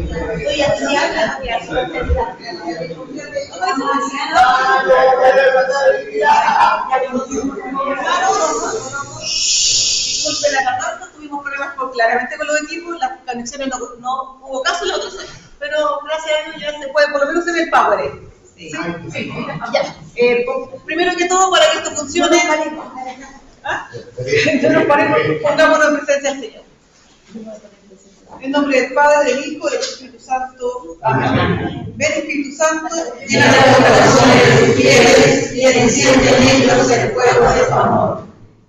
Oye, así se habla. Disculpe la tardanza, tuvimos problemas claramente con los equipos, las conexiones no hubo caso en la otra sala. Pero gracias a Dios ya se puede, por lo menos se ve el power. Sí. Ya. Primero que todo, para que esto funcione, pongámonos en presencia del Señor. En nombre del Padre, del Hijo y del Espíritu Santo. Amén. Ven, Espíritu Santo, llena los corazones de tus fieles y enciende en ellos el fuego de tu amor.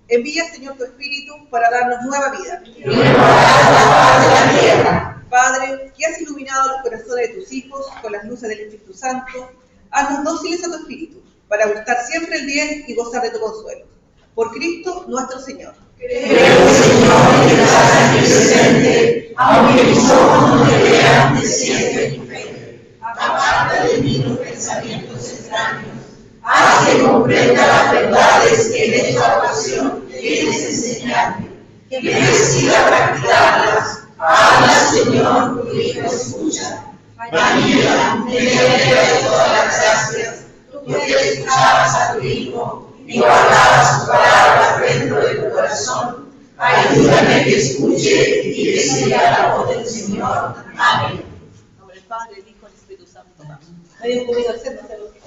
Envía, Señor, tu Espíritu para darnos nueva vida. Y renovarás la paz de la tierra. Padre, que has iluminado los corazones de tus hijos con las luces del Espíritu Santo, haznos dóciles a tu Espíritu, para buscar siempre el bien y gozar de tu consuelo. Por Cristo nuestro Señor. Creo, Señor, que estás aquí presente, aunque mis ojos no te vean, te siento en mi fe. Aparta de mí los pensamientos extraños. Haz que comprenda las verdades que en esta ocasión quieres enseñarme. Que me decida practicarlas. Habla, Señor, tu Hijo escucha. María, heredera de todas las gracias, tú que escuchabas a tu Hijo y guardabas sus palabras dentro de tu corazón, ayúdame a que escuche y que siga la voz del Señor. Amén. En nombre del Padre, del Hijo y del Espíritu Santo. Medio conmigo al centro, hacer lo que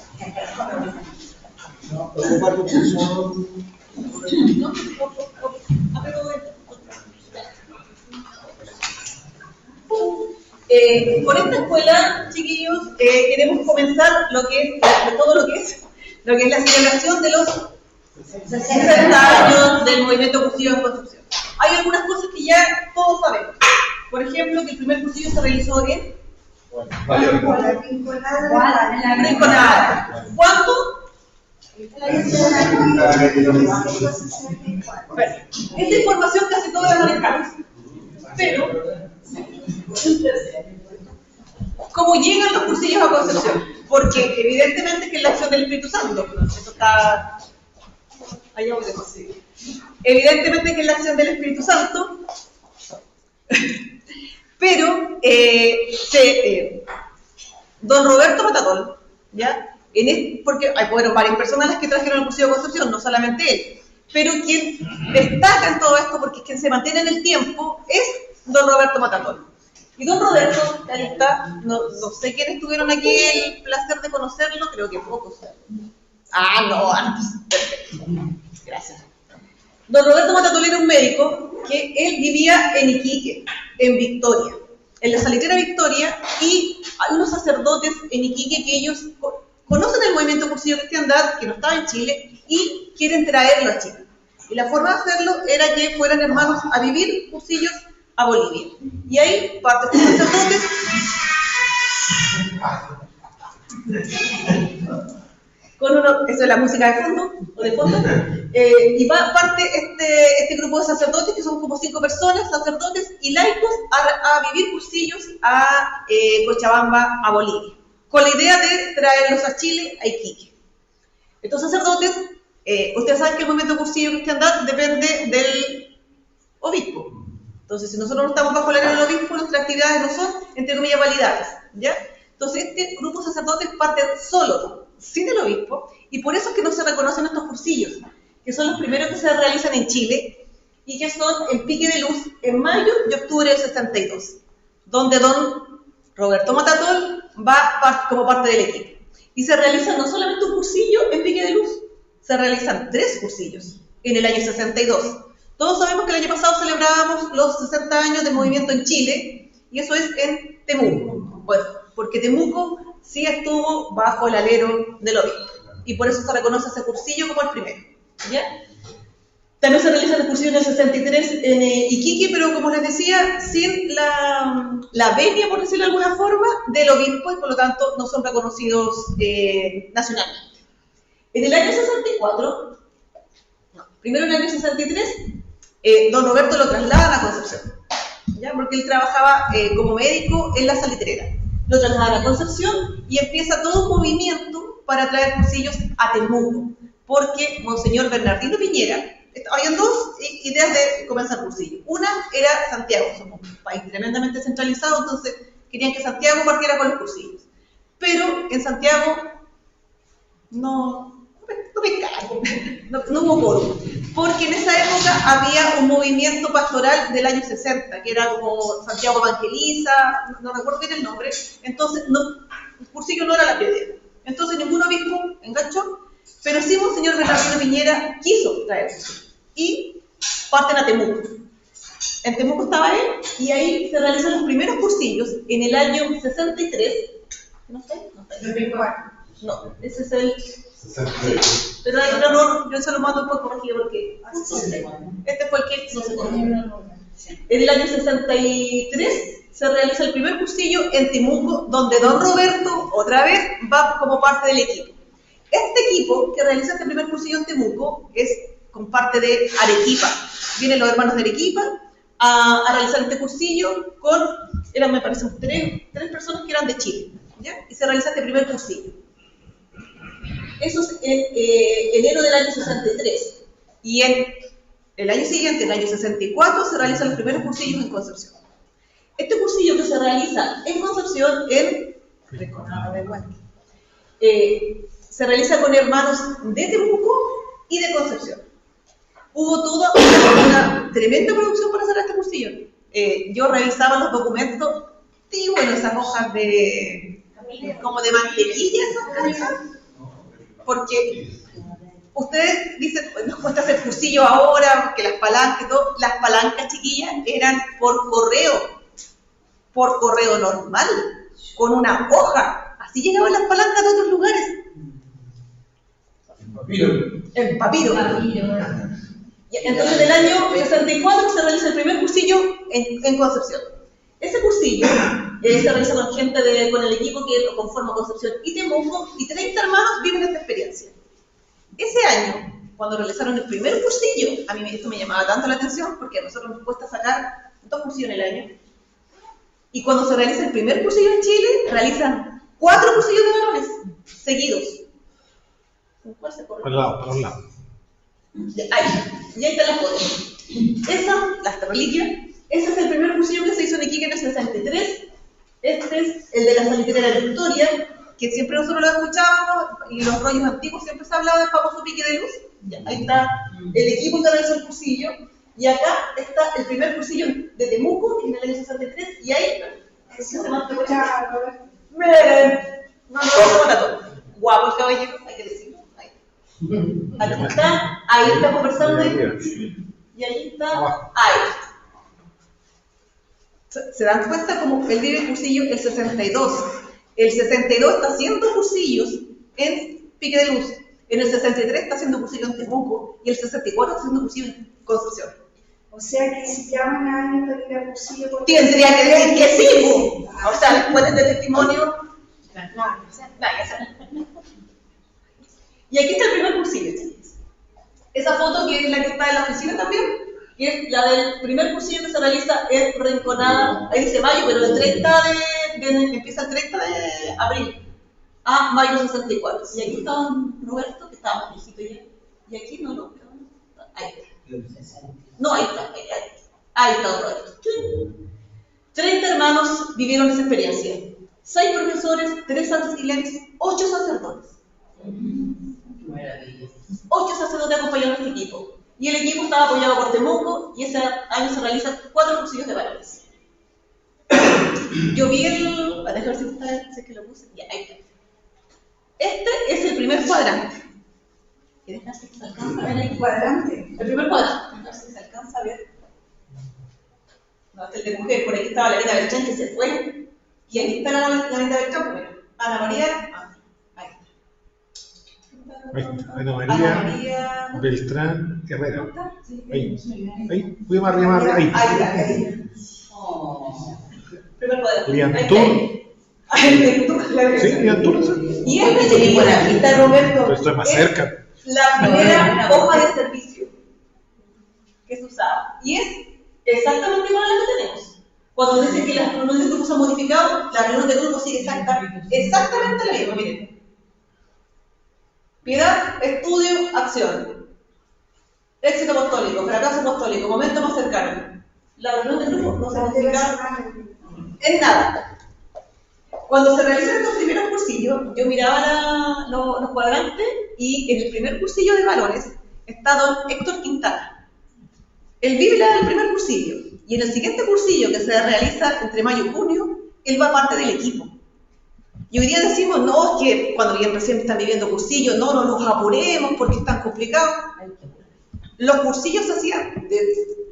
con esta escuela, chiquillos, queremos comenzar todo lo que es la celebración de los 60 años del movimiento cursillo en Concepción. Hay algunas cosas que ya todos sabemos. Por ejemplo, que el primer cursillo se realizó en Rinconada. ¿Cuándo? Esta información casi todos la manejamos. Pero, ¿cómo llegan los cursillos a Concepción? Porque evidentemente que es la acción del Espíritu Santo. Eso está... Allá voy a conseguir. Evidentemente que es la acción del Espíritu Santo. Pero, don Roberto Matatol, ¿ya? Porque hay varias personas las que trajeron el cursillo de Concepción, no solamente él. Pero quien destaca en todo esto, porque quien se mantiene en el tiempo, es don Roberto Matatol. Y don Roberto, ahí está, no sé quiénes tuvieron aquí el placer de conocerlo, creo que pocos. No, antes. Perfecto. Gracias. Don Roberto Matatol era un médico que él vivía en Iquique, en Victoria, en la Salitera Victoria, y hay unos sacerdotes en Iquique que ellos conocen el movimiento cursillo cristiandad, que no estaba en Chile, y quieren traerlo a Chile. Y la forma de hacerlo era que fueran hermanos a vivir cursillos a Bolivia. Y ahí parte de los sacerdotes. Eso es la música de fondo, y parte este grupo de sacerdotes, que son como 5 personas, sacerdotes y laicos, a vivir cursillos a Cochabamba, a Bolivia, con la idea de traerlos a Chile, a Iquique. Estos sacerdotes, ustedes saben que el movimiento cursillo cristiandad depende del obispo. Entonces, si nosotros no estamos bajo la ley del obispo, nuestras actividades no son, entre comillas, validadas, ¿ya? Entonces, este grupo de sacerdotes parte solo, sin el obispo, y por eso es que no se reconocen estos cursillos, que son los primeros que se realizan en Chile, y que son en Pique de Luz en mayo y octubre del 62, donde don Roberto Matatol va como parte del equipo. Y se realiza no solamente un cursillo en Pique de Luz, se realizan 3 cursillos en el año 62. Todos sabemos que el año pasado celebrábamos los 60 años del movimiento en Chile, y eso es en Temuco. Bueno, porque Temuco sí estuvo bajo el alero del obispo, y por eso se reconoce ese cursillo como el primero, ¿ya? También se realiza el cursillo en el 63 en Iquique, pero como les decía, sin la venia, por decirlo de alguna forma, del obispo, y por lo tanto no son reconocidos nacionalmente. En el año 64, primero en el año 63, don Roberto lo trasladan a Concepción, ¿ya? Porque él trabajaba como médico en la Salitrera. Lo trasladan a Concepción y empieza todo un movimiento para traer cursillos a Temuco, porque Monseñor Bernardino Piñera, habían 2 ideas de comenzar cursillo. Una era Santiago, somos un país tremendamente centralizado, entonces Querían que Santiago partiera con los cursillos. Pero en Santiago no me cago, no hubo quórum. Porque en esa época había un movimiento pastoral del año 60, que era como Santiago Evangeliza, no recuerdo bien el nombre. Entonces, el cursillo no era la prioridad. Entonces, ningún obispo enganchó, pero sí Monseñor Bernardino Piñera quiso traerse. Y parten a Temuco. En Temuco estaba él, y ahí se realizan los primeros cursillos en el año 63. ¿No sé? No, ese es el... Sí, pero hay un error, yo se lo mando por corregido porque este fue el que no se corrigió. En el año 63 se realiza el primer cursillo en Temuco, donde don Roberto otra vez va como parte del equipo. Este equipo que realiza este primer cursillo en Temuco es con parte de Arequipa. Vienen los hermanos de Arequipa a realizar este cursillo me parece, tres personas que eran de Chile, ¿ya? Y se realiza este primer cursillo. Eso es en enero del año 63. Y en el año siguiente, en el año 64, se realizan los primeros cursillos en Concepción. Este cursillo que se realiza en Concepción, se realiza con hermanos de Temuco y de Concepción. Hubo toda una tremenda producción para hacer este cursillo. Yo revisaba los documentos, y bueno, esas hojas como de mantequilla, porque ustedes dicen, nos cuesta hacer cursillo ahora, porque las palancas y todo, las palancas, chiquillas, eran por correo normal, con una hoja. Así llegaban las palancas de otros lugares. En papiro. Entonces, en el año 64 se realiza el primer cursillo en Concepción. Ese cursillo se realiza con gente con el equipo que conforma Concepción y Temuco, y 30 hermanos viven esta experiencia. Ese año, cuando realizaron el primer cursillo, a mí esto me llamaba tanto la atención, porque a nosotros nos cuesta sacar 2 cursillos en el año. Y cuando se realiza el primer cursillo en Chile, realizan 4 cursillos de varones seguidos. ¿Cuál se corre? Por un lado. Y ahí está la foto. La reliquia. Ese es el primer cursillo que se hizo en Iquique en el 63. Este es el de la Salitera Victoria, que siempre nosotros lo escuchábamos, y los rollos antiguos siempre se hablaba del famoso pique de luz. Ahí está el equipo que realizó el cursillo. Y acá está el primer cursillo de Temuco en el año 63. Y ahí miren, no guapo el caballero, hay que decirlo. Ahí está conversando, y ahí está, ahí. ¿Se dan cuenta cómo él vive el cursillo el 62? El 62 está haciendo cursillos en Pique de Luz, en el 63 está haciendo cursillo en Temuco, y el 64 está haciendo cursillo en Concepción. O sea que si llaman a alguien para ir al cursillo... Tendría que decir que sí, o sea, después de testimonio... Y aquí está el primer cursillo, chicos. Esa foto, que es la que está en la oficina también, que es la del primer cursillo que se realiza en Rinconada, ahí dice mayo, pero empieza el 30 de abril a mayo 64. Y aquí está don Roberto, que estaba viejito ya, y aquí no, ahí está. No, ahí está, ahí está don Roberto. 30 hermanos vivieron esa experiencia. 6 profesores, 3 auxiliares, 8 sacerdotes. 8 sacerdotes acompañaron a este equipo. Y el equipo estaba apoyado por Temuco, y ese año se realizan 4 cursillos de varones. Yo vi a dejar si está, sé que lo puse, ya, ahí está. Este es el primer cuadrante. ¿Qué dejas si se alcanza a ver ahí? ¿Cuadrante? El primer cuadrante. No sé si se alcanza a ver. No, este es el de mujer, por aquí estaba la Anita Beltrán que se fue. Y aquí está la Anita Beltrán, primero. Ana María. Ana María Beltrán Herrera. Ahí. Fui más arriba, ahí. Ahí. Primer cuadrante. Liantur. Sí, Liantur. Y este de por aquí está Roberto. Pero estoy más cerca. La primera hoja de servicio que se usaba. Y es exactamente igual a la que tenemos. Cuando dicen que las reuniones de grupo se han modificado, la reunión de grupo sigue exactamente la misma. Miren. Piedad, estudio, acción. Éxito apostólico, fracaso apostólico, momento más cercano. La reunión de grupo no se modifica en nada. Cuando se realizan estos primeros cursillos, yo miraba los cuadrantes y en el primer cursillo de varones está don Héctor Quintana. Él vive el primer cursillo y en el siguiente cursillo que se realiza entre mayo y junio, él va parte del equipo. Y hoy día decimos, no, es que cuando bien recién están viviendo cursillos, no nos apuremos porque es tan complicado. Los cursillos se hacían de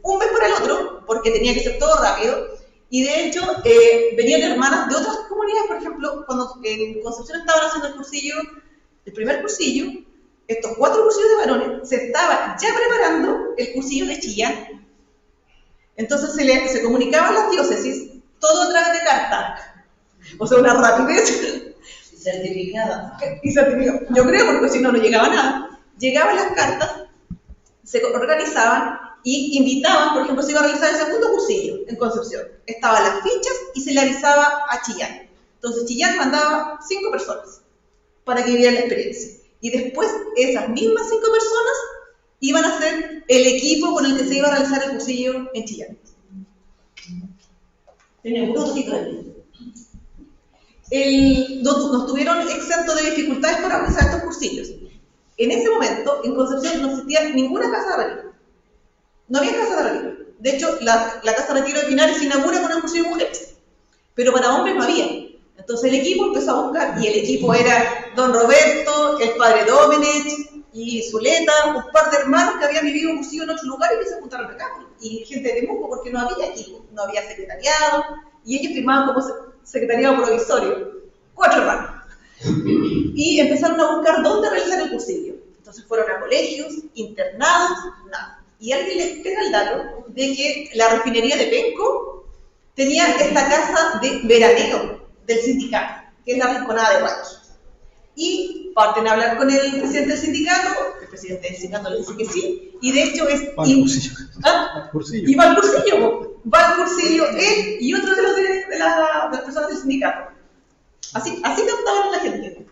un mes para el otro porque tenía que ser todo rápido. Y de hecho, venían hermanas de otras comunidades, por ejemplo, cuando en Concepción estaban haciendo el primer cursillo, estos 4 cursillos de varones, se estaba ya preparando el cursillo de Chillán. Entonces se comunicaban las diócesis, todo a través de cartas. O sea, una rapidez. Certificada. Y certificado. Yo creo, porque si no, no llegaba nada. Llegaban las cartas, se organizaban y invitaban, por ejemplo, se iba a realizar el segundo cursillo en Concepción. Estaban las fichas y se le avisaba a Chillán. Entonces Chillán mandaba 5 personas para que vivieran la experiencia. Y después esas mismas 5 personas iban a ser el equipo con el que se iba a realizar el cursillo en Chillán. Tenía un prototito de no estuvieron exentos de dificultades para realizar estos cursillos. En ese momento, en Concepción no existía ninguna casa de retiro. No había casa de retiro. De hecho, la casa de retiro de Pinares se inaugura con el cursillo de mujeres. Pero para hombres no había. Entonces el equipo empezó a buscar, y el equipo era don Roberto, el padre Domenech y Zuleta, un par de hermanos que habían vivido un cursillo en otros lugares y que se juntaron acá. Y gente de Temuco, porque no había equipo, no había secretariado, y ellos firmaban como secretariado provisorio. 4 hermanos. Y empezaron a buscar dónde realizar el cursillo. Entonces fueron a colegios, internados, nada. Y alguien les pega el dato de que la refinería de Penco tenía esta casa de veraneo del sindicato, que es la Rinconada de Huachi. Y parten a hablar con el presidente del sindicato, el presidente del sindicato le dice que sí, y de hecho es... Va al cursillo. ¿Ah? Cursillo. Y va al cursillo, él y otro de las personas del sindicato. Así captaban a la gente.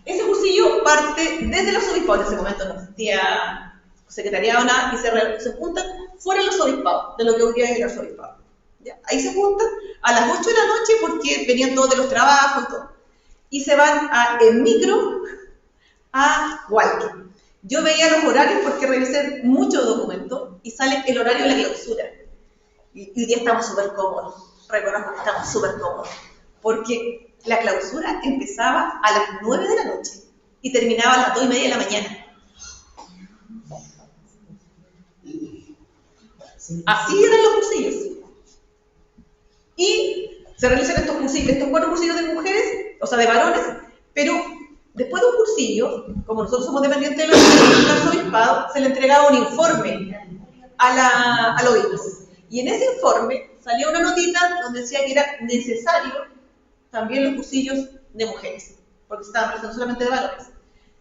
Ese cursillo parte desde los obispados. En ese momento no existía secretariado nada y se juntan fuera de los obispados, de lo que hoy día es el arzobispado. ¿Ya? Ahí se juntan a las 8 de la noche porque venían todos de los trabajos y todo. Y se van en micro a Hualqui. Yo veía los horarios porque revisé muchos documentos y sale el horario de la clausura. Y hoy día estamos súper cómodos. Reconozco que estamos súper cómodos. Porque la clausura empezaba a las 9 de la noche y terminaba a las 2:30 de la mañana. Así eran los cursillos. Y se realizan estos 4 cursillos de mujeres, o sea, de varones, pero después de un cursillo, como nosotros somos dependientes del arzobispado, se le entregaba un informe al obispo. Y en ese informe salía una notita donde decía que era necesario también los cursillos de mujeres, porque se estaban prestando solamente de varones.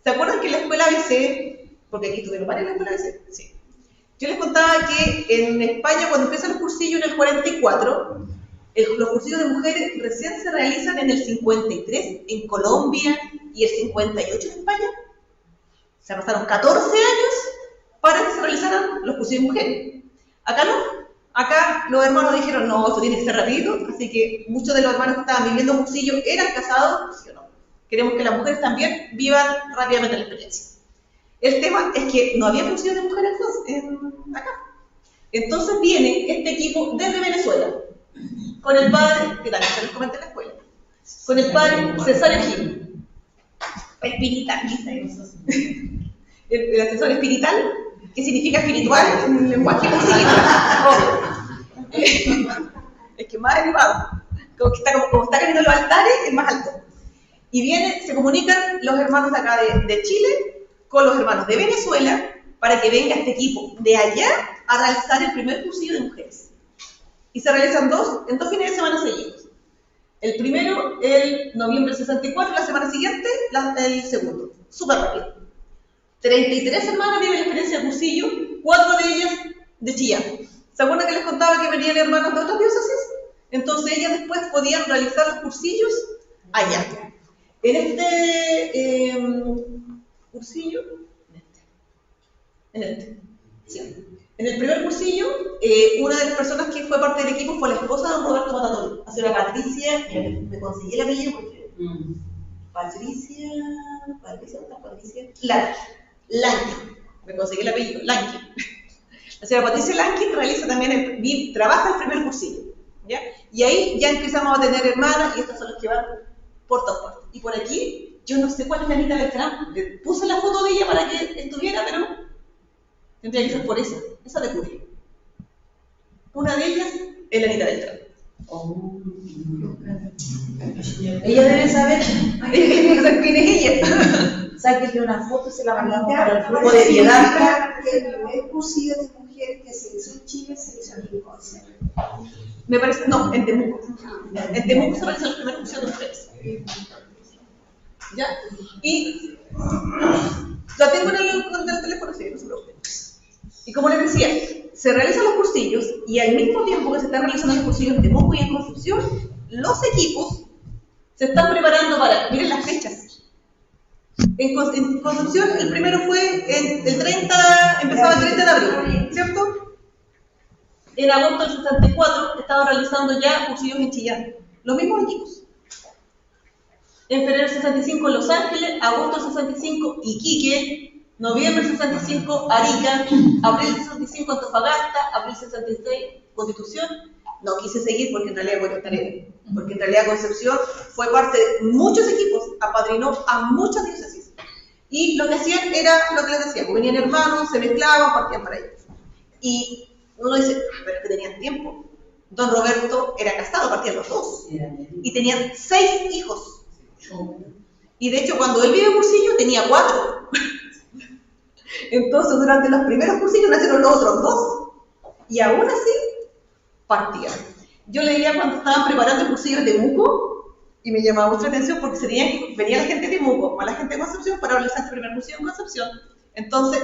¿Se acuerdan que en la escuela ABC, porque aquí tuvieron varias en la escuela ABC? Sí. Yo les contaba que en España, cuando empiezan los cursillos en el 44, los cursillos de mujeres recién se realizan en el 53 en Colombia y el 58 en España. Se pasaron 14 años para que se realizaran los cursillos de mujeres. Acá no. Acá los hermanos dijeron, no, esto tiene que ser rapidito, así que muchos de los hermanos que estaban viviendo cursillo eran casados, ¿sí o no? Queremos que las mujeres también vivan rápidamente la experiencia. El tema es que no había cursillos de mujeres acá. Entonces viene este equipo desde Venezuela, con el padre, que también se les comenté en la escuela, con el padre Cesario Gil, espiritual, el asesor espiritual, que significa espiritual en lenguaje musical. Es que más elevado, como está cayendo los altares, es más alto. Y se comunican los hermanos de acá de Chile con los hermanos de Venezuela para que venga este equipo de allá a realizar el primer cursillo de mujeres. Y se realizan en 2 fines de semana seguidos. El primero, el noviembre del 64, la semana siguiente, el segundo. Súper rápido. 33 hermanas viven la experiencia de cursillo, 4 de ellas de Chillán. ¿Se acuerdan que les contaba que venían hermanas de otras diócesis? Entonces ellas después podían realizar los cursillos allá. En este cursillo, sí. En el primer cursillo, una de las personas que fue parte del equipo fue la esposa de don Roberto Matatón, la señora Patricia, me conseguí el apellido porque... Patricia, Lanqui, me conseguí el apellido, Lanqui. La señora Patricia Lanqui realiza también, trabaja el primer cursillo, ¿ya? Y ahí ya empezamos a tener hermanas, y estas son las que van por todas partes. Y por aquí, yo no sé cuál es la Anita Beltrán, le puse la foto de ella para que estuviera, pero tendría que ser por esa de Curia. Una de ellas es la Anita Beltrán. Oh. Ella debe saber. Ella tiene que saber quién es ella. Sáquenle una foto y se la mandamos para el grupo de piedad. El primer cursillo de mujeres que se hizo en Chile se hizo en Conce. Me parece, no, en Temuco. En Temuco se realizó el primer cursillo de mujeres. ¿Ya? Y la tengo en el teléfono, sí, no se preocupen. Y como les decía, se realizan los cursillos y al mismo tiempo que se están realizando los cursillos en Temuco y en Concepción, los equipos se están preparando para, miren las fechas. En Concepción el primero fue el 30, empezaba el 30 de abril, ¿cierto? En agosto del 64 estaban realizando ya cursillos en Chillán, los mismos equipos. En febrero del 65 en Los Ángeles, agosto del 65 Iquique, noviembre del 65 Arica, abril del 65 Antofagasta, abril del 66 Constitución. No quise seguir porque en realidad voy a estar porque en realidad Concepción fue parte de muchos equipos, apadrinó a muchas diócesis. Y lo que hacían era lo que les decía, venían hermanos, se mezclaban, partían para ellos. Y uno dice, pero es que tenían tiempo. Don Roberto era casado, partían los dos. Y tenían 6 hijos. Y de hecho, cuando él vive en cursillo, tenía 4. Entonces, durante los primeros cursillos nacieron los otros 2. Y aún así, partían. Yo leía cuando estaban preparando el cursillo de Temuco y me llamaba mucha atención porque venía la gente de Temuco más la gente de Concepción para realizar el primer cursillo en Concepción. Entonces,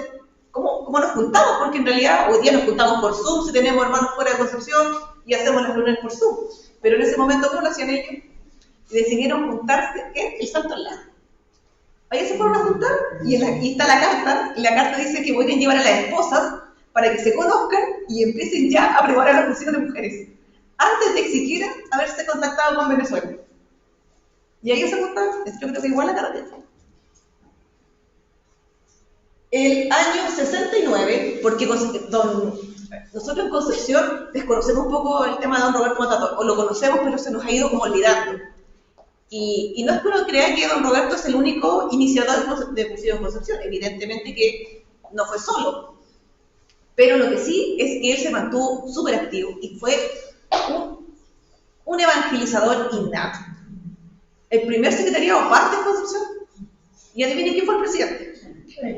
¿cómo nos juntamos? Porque en realidad hoy día nos juntamos por Zoom, si tenemos hermanos fuera de Concepción y hacemos las reuniones por Zoom. Pero en ese momento, ¿cómo lo hacían ellos? Y decidieron juntarse en el Santo al lado. Ahí se fueron a juntar y está la carta, y la carta dice que voy a llevar a las esposas para que se conozcan y empiecen ya a preparar la cursillo de mujeres, antes de siquiera haberse contactado con Venezuela. Y ahí se juntaron, yo creo que igual la carta. El año 69, porque nosotros en Concepción desconocemos un poco el tema de don Roberto Matatón, o lo conocemos pero se nos ha ido como olvidando. Y no es que uno crea que don Roberto es el único iniciador de cursillo en Concepción, evidentemente que no fue solo. Pero lo que sí es que él se mantuvo súper activo y fue un evangelizador innato. El primer secretariado parte de Concepción. Y adivinen quién fue el presidente.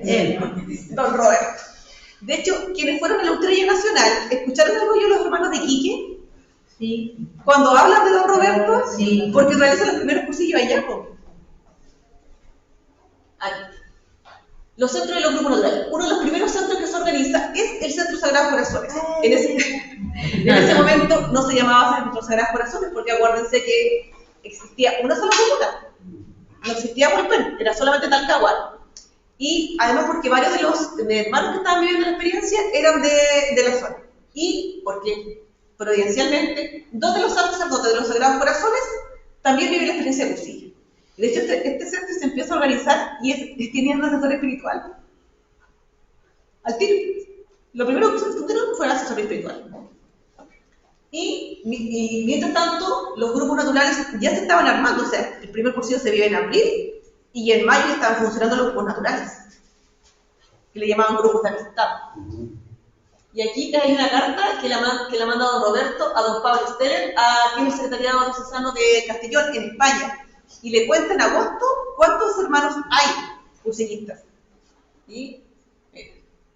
Él, don Roberto. De hecho, quienes fueron a la Ultrella Nacional, ¿escucharon el rollo de los hermanos de Iquique? Sí. Cuando hablan de don Roberto, Sí. porque realizan los primeros cursillos allá. Los centros de los grupos naturales. Uno de los primeros centros que se organiza es el Centro Sagrados Corazones. En ese momento no se llamaba Centro Sagrados Corazones porque acuérdense que existía una sola comuna. No existía Hualpén, era solamente Talcahuano. Y además porque varios de los hermanos que estaban viviendo la experiencia eran de la zona. Y porque providencialmente 2 de los sacerdotes de los Sagrados Corazones también viven la experiencia de cursillo. De hecho, este centro se empieza a organizar y tiene un asesor espiritual. Al tiro. Lo primero que se tuvieron fue el asesor espiritual. Y mientras tanto, los grupos naturales ya se estaban armando. O sea, el primer cursillo se vive en abril y en mayo estaban funcionando los grupos naturales, que le llamaban grupos de amistad. Y aquí hay una carta que la manda don Roberto a don Pablo Steller, que es el secretariado diocesano de Castellón, en España. Y le cuenta en agosto cuántos hermanos hay cursillistas. Y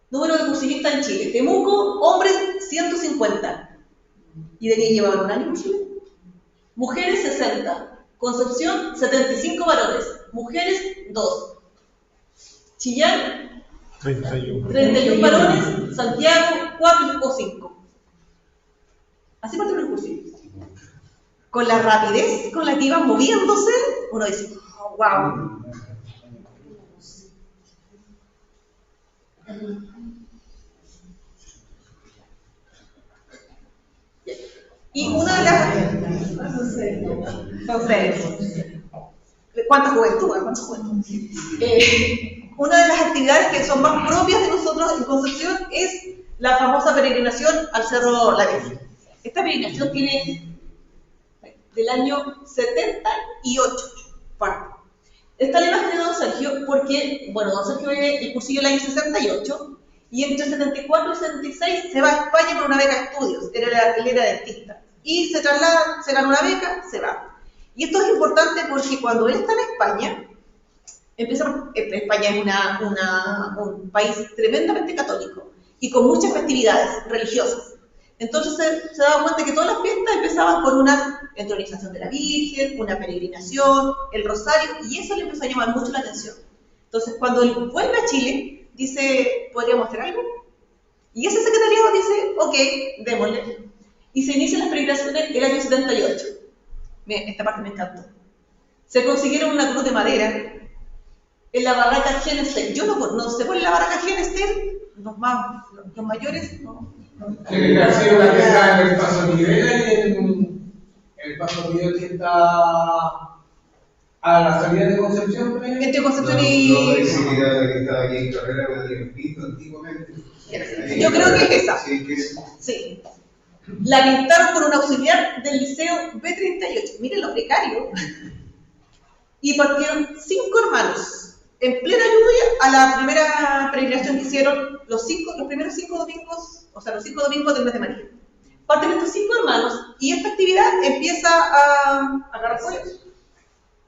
número de cursillistas en Chile. Temuco, hombres 150. ¿Y de qué llevaban un año en Chile? Mujeres 60. Concepción 75 varones. Mujeres 2. Chillán 31 varones. Santiago 4 o 5. Así partieron los cursillos. Con la rapidez con la que iban moviéndose, uno dice, oh, wow. Y una de las... Entonces, ¿cuánta juventud? ¿Cuánta juventud? Una de las actividades que son más propias de nosotros en Concepción es la famosa peregrinación al Cerro La Virgen. Esta peregrinación tiene del año 78 parte. Está la imagen de don Sergio porque, bueno, don Sergio vive el cursillo del año 68 y entre 74 y 76 se va a España por una beca de estudios. Él era dentista. Y se traslada, se gana una beca, se va. Y esto es importante porque cuando él está en España, España es un país tremendamente católico y con muchas festividades religiosas. Entonces se daba cuenta que todas las fiestas empezaban con una entronización de la Virgen, una peregrinación, el rosario, y eso le empezó a llamar mucho la atención. Entonces cuando él vuelve a Chile, dice, ¿podríamos hacer algo? Y ese secretariado dice, ok, démosle. Y se inician las peregrinaciones el año 78. Esta parte me encantó. Se consiguieron una cruz de madera en la barraca Genester. Yo no sé cuál es la barraca Genester, los mayores, no. Tiene que haber sido la que está en el Paso Miguel y en el Paso Miguel que está a la salida de Concepción. Entre Concepción y... No, que estaba aquí en carrera con el Cristo antiguamente. Yo creo que es esa. Sí, que es. Sí. La pintaron por un auxiliar del liceo B38. Miren lo precario. Y partieron 5 hermanos en plena lluvia a la primera peregrinación que hicieron los primeros 5 domingos, o sea, los 5 domingos del mes de María. Parten estos 5 hermanos y esta actividad empieza a agarrar fuego.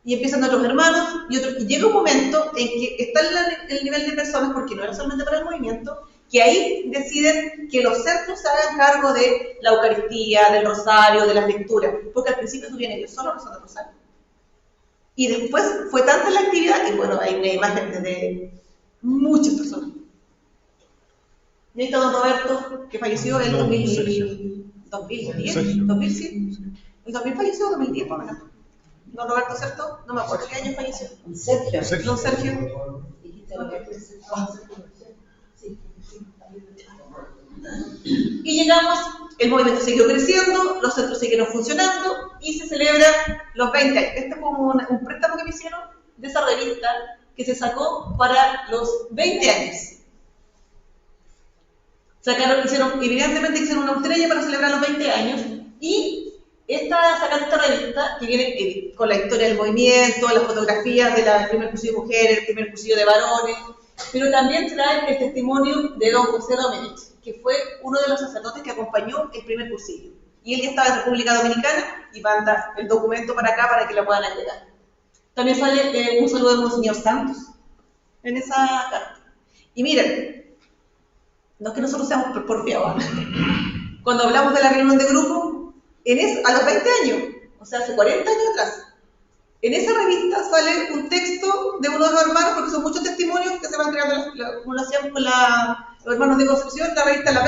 Y empiezan otros hermanos y llega un momento en que está el nivel de personas, porque no era solamente para el movimiento, que ahí deciden que los centros se hagan cargo de la Eucaristía, del rosario, de las lecturas, porque al principio estuvieron ellos solo rezando el rosario. Y después fue tanta la actividad que, bueno, hay una imagen de muchas personas. Y ahí está don Roberto, que falleció en 2010. ¿El 2000 falleció o 2010? Bueno, don Roberto, ¿cierto? No me acuerdo qué año falleció. Sergio. Don Sergio. Y llegamos, el movimiento siguió creciendo, los centros siguieron funcionando y se celebran los 20 años. Este fue un préstamo que me hicieron de esa revista que se sacó para los 20 años. Evidentemente hicieron una estrella para celebrar los 20 años y sacaron esta revista que viene con la historia del movimiento, las fotografías del primer cursillo de mujeres, el primer cursillo de varones, pero también trae el testimonio de don José Domenech, que fue uno de los sacerdotes que acompañó el primer cursillo. Y él ya estaba en República Dominicana y manda el documento para acá para que lo puedan agregar. También sale un saludo de Monseñor Santos en esa carta. Y miren, no es que nosotros seamos porfiados. Cuando hablamos de la reunión de grupo, a los 20 años, o sea, hace 40 años atrás, en esa revista sale un texto de uno de los hermanos, porque son muchos testimonios que se van creando, como lo hacíamos con los hermanos de Concepción, la revista La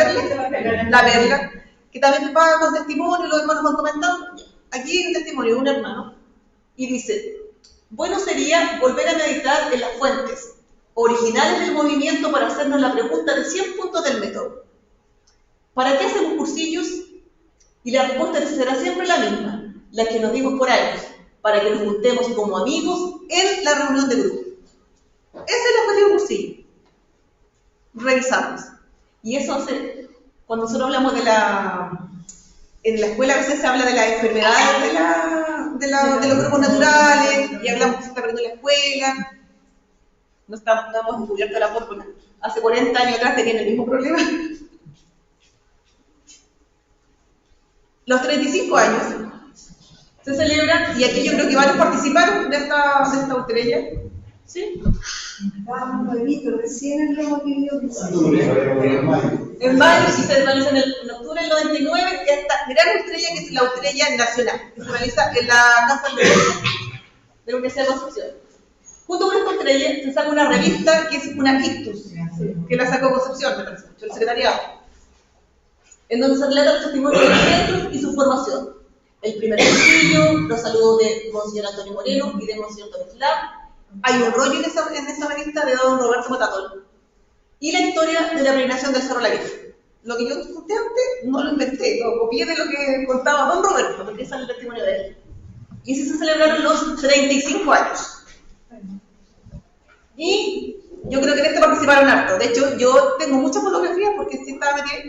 Perla, que también se paga con testimonio, los hermanos van comentando. Aquí hay un testimonio de un hermano, y dice, bueno sería volver a meditar en las fuentes originales del movimiento para hacernos la pregunta de 100 puntos del método. ¿Para qué hacemos cursillos? Y la respuesta será siempre la misma, la que nos dimos por años, para que nos juntemos como amigos en la reunión de grupo. Esa es la cuestión del cursillo. Revisamos. Y eso hace, cuando nosotros hablamos en la escuela a veces se habla de las enfermedades de los grupos naturales, y hablamos que se está perdiendo la escuela. No hemos descubierto la fórmula. Hace 40 años atrás tenían el mismo problema. Los 35 años se celebran, y aquí yo creo que varios participaron de esta estrella. ¿Sí? Estábamos bebitos, recién lo hemos vivido. En mayo, y se realiza en octubre del 99, esta gran estrella que es la estrella nacional, que se realiza en la Casa del Derecho de la Universidad de Concepción. Junto con esta estrella se saca una revista que es una Ictus, que la sacó Concepción, me parece, el secretariado, en donde se relata el testimonio de los centros y su formación. El primer cursillo, los saludos de Monseñor Antonio Moreno y de Monseñor Tomislav. Hay un rollo en esa revista de don Roberto Matatol. Y la historia de la peregrinación del Cerro La Virgen. Lo que yo conté antes no lo inventé, lo copié de lo que contaba don Roberto, porque ese es el testimonio de él. Y así se celebraron los 35 años. Y yo creo que en esto participaron harto. De hecho, yo tengo muchas fotografías porque sí estaba metida.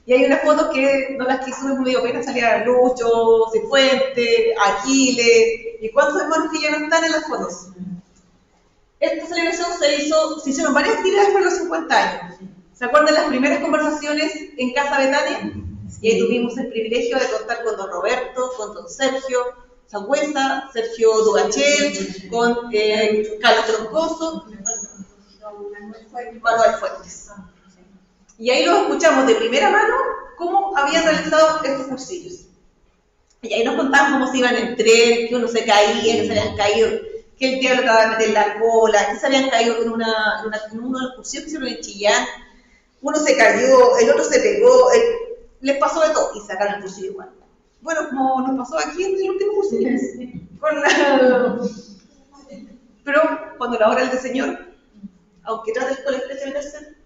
Y hay unas fotos que no las quise, me dio pena, salía Lucho, Cifuentes, Aquiles, y cuántos hermanos que ya no están en las fotos. Esta celebración se hicieron varias actividades por los 50 años. ¿Se acuerdan las primeras conversaciones en Casa Betania? Y ahí tuvimos el privilegio de contar con don Roberto, con don Sergio Sangüesa, Sergio Dugachel, con Carlos Troncoso, Manuel Fuentes. Y ahí los escuchamos de primera mano cómo habían realizado estos cursillos. Y ahí nos contaban cómo se iban en tren, que uno se caía, que se habían caído, que el diablo acababa de meter la cola, que se habían caído en uno de los cursillos que hicieron en Chillán. Uno se cayó, el otro se pegó, les pasó de todo y sacaron el cursillo igual. Bueno, como nos pasó aquí en el último cursillo. Pero cuando la hora es del Señor, aunque trate el colegio de meterse,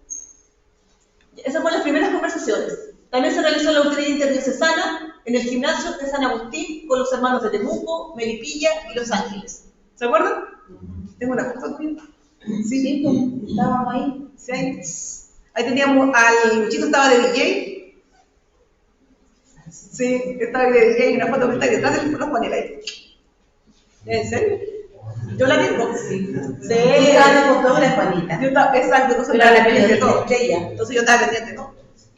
esas fueron las primeras conversaciones. También se realizó la autoridad interdiocesana en el gimnasio de San Agustín con los hermanos de Temuco, Melipilla y Los Ángeles. ¿Se acuerdan? Tengo una foto tuya. Sí, pues, estábamos ahí. Sí, ahí teníamos al Luchito, estaba de DJ. Sí, estaba de DJ y una foto que está detrás de los paneles ahí. ¿En serio? Yo la tengo. Sí. Estaba con toda la Juanita. Exacto, entonces era la pendiente de todo. ella. Entonces yo estaba pendiente de todo.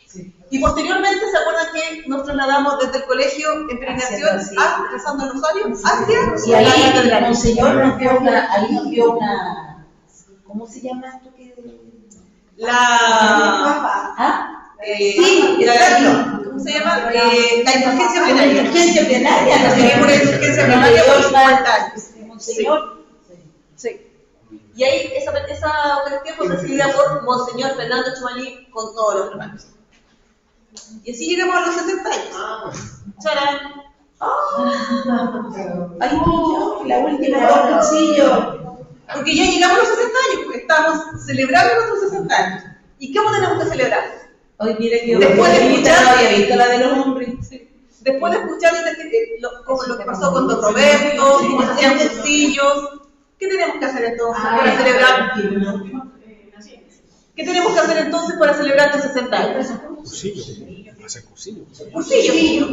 Sí. Y posteriormente, ¿se acuerdan que nos trasladamos desde el colegio en peregrinación a rezando el rosario hacia? Y ahí el monseñor nos dio una, ¿cómo se llama esto que? Sí, ¿cómo se llama? La indulgencia plenaria. La indulgencia plenaria. La seguimos en indulgencia plenaria por 50 años. Monseñor. Sí. Y ahí esa Eucaristía fue presidida por Monseñor Fernando Chumalí con todos los hermanos. Y así llegamos a los 60 años. ¡Charán! ¡Ay, la última del cursillo! Porque ya llegamos a los 60 años, pues estamos celebrando nuestros 60 años. ¿Y cómo tenemos que celebrar? Hoy mire que después de escuchar, no había visto la de los hombres. Sí. Después de escuchar lo que pasó con don Roberto, cómo se hacían cursillos, ¿qué tenemos que hacer entonces para celebrar? ¿Qué tenemos que hacer entonces para celebrar estos 60 años? Cursillo. Hacer cursillo. Cursillo.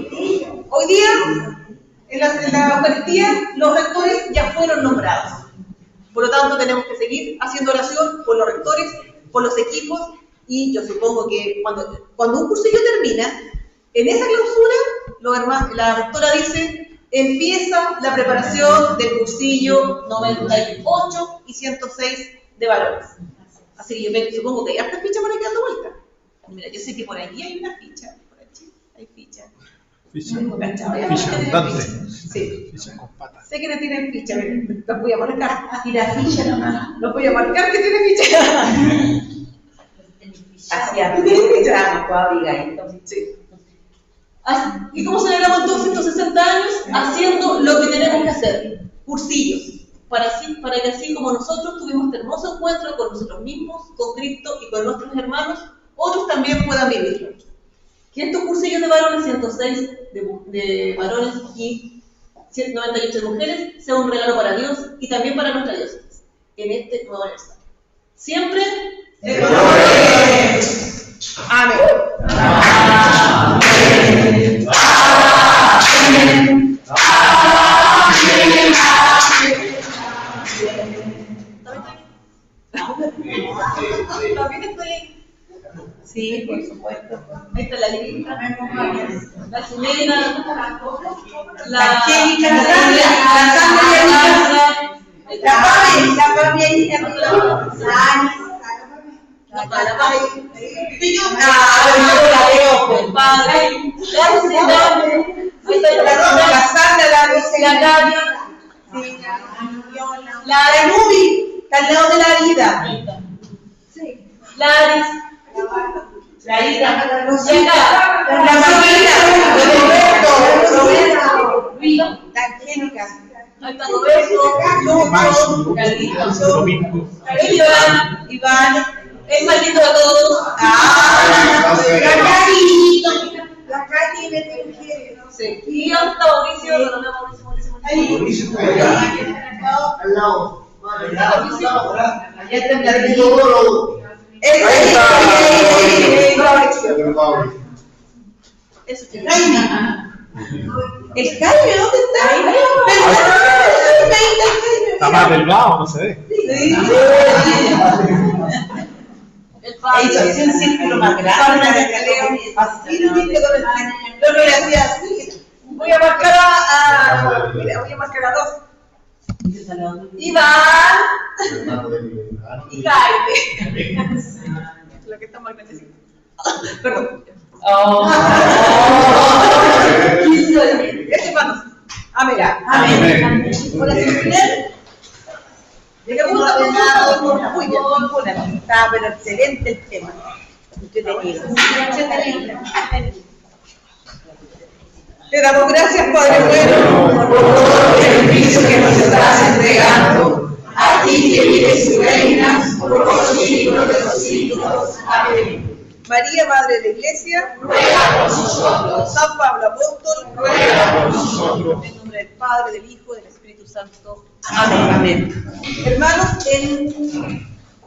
Hoy día, en la Eucaristía, los rectores ya fueron nombrados. Por lo tanto, tenemos que seguir haciendo oración por los rectores, por los equipos, y yo supongo que cuando un cursillo termina, en esa clausura, la rectora dice, empieza la preparación del cursillo 98 y 106 de varones. Así que yo supongo que hay hartas fichas por ahí dando vuelta. Mira, yo sé que por aquí hay una ficha, por aquí hay ficha. Ficha andante. Sí. Ficha con patas. Sé que no tienen ficha, los voy a marcar. Tira ficha nomás. Los voy a marcar que tienen ficha. Hacia ficha, Abigail. Sí. ¿Y cómo celebramos entonces estos 60 años? Haciendo lo que tenemos que hacer, cursillos, para que así como nosotros tuvimos este hermoso encuentro con nosotros mismos, con Cristo y con nuestros hermanos, otros también puedan vivirlo. Que estos cursillos de varones, 106 de varones y 98 de mujeres, sea un regalo para Dios y también para nuestra diócesis, en este nuevo aniversario. Siempre, amén. Amén. Amén. También estoy ahí. Sí, por supuesto. Ahí está la lista, la chilena, la Angélica, la de Nubi, está al lado de la vida. La Aris, la Ida, la Angélica, ahí está Roberto, Lucho, Iván, El más lindo de todos. La Katy de mujeres, ¿no? Sí. Y hasta Mauricio, no, Mauricio. Al lado. Allá está el Eso es el Jaime, ¿dónde está? Está más delgado, no se ve. Sí. Hizo así un círculo más grande. Así lo viste con el círculo. No, mira, así, así. Voy a marcar mira, voy a marcar a dos. Iván y Jaime. Lo que está más grandecito. Perdón. Gracias, manos. Amén. Hola, señor. Llegamos a un muy bien. Está pero excelente el tema. Entretenido. Te damos gracias, Padre bueno, por todo el beneficio que nos estás entregando. A ti que vives y reinas por los siglos de los siglos. Amén. María, Madre de la Iglesia, Ruega por nosotros. San Pablo Apóstol, Ruega por nosotros. en nombre del Padre, del Hijo y del Espíritu Santo. Amén. Hermanos,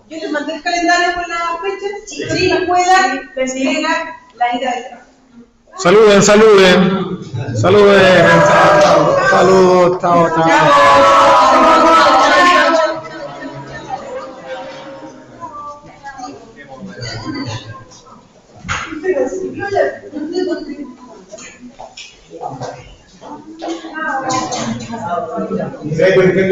yo les mandé el calendario con las fechas. Sí, la escuela les llega la ida del trabajo. Saluden. Saludos, chao.